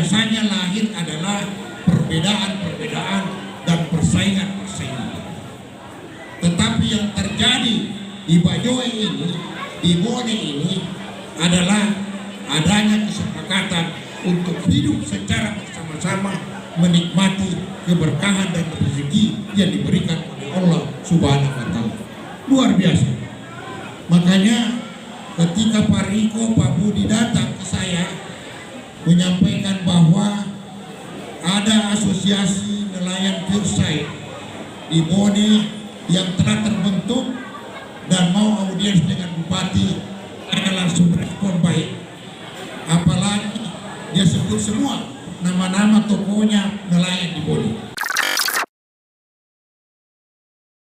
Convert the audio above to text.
biasanya lahir adalah perbedaan-perbedaan dan persaingan-persaingan. Tetapi yang terjadi di Bajoe ini, di Bone ini adalah adanya kesepakatan untuk hidup secara bersama-sama, menikmati keberkahan dan rezeki yang diberikan oleh Allah Subhanahu wa Ta'ala. Luar biasa. Makanya ketika Pak Riko, Pak Budi datang ke saya menyampaikan bahwa ada asosiasi nelayan Pirsai di Bone yang telah terbentuk dan mau audiens dengan Bupati, ada langsung respon baik. Apalagi dia sebut semua nama-nama tokohnya nelayan di Bone.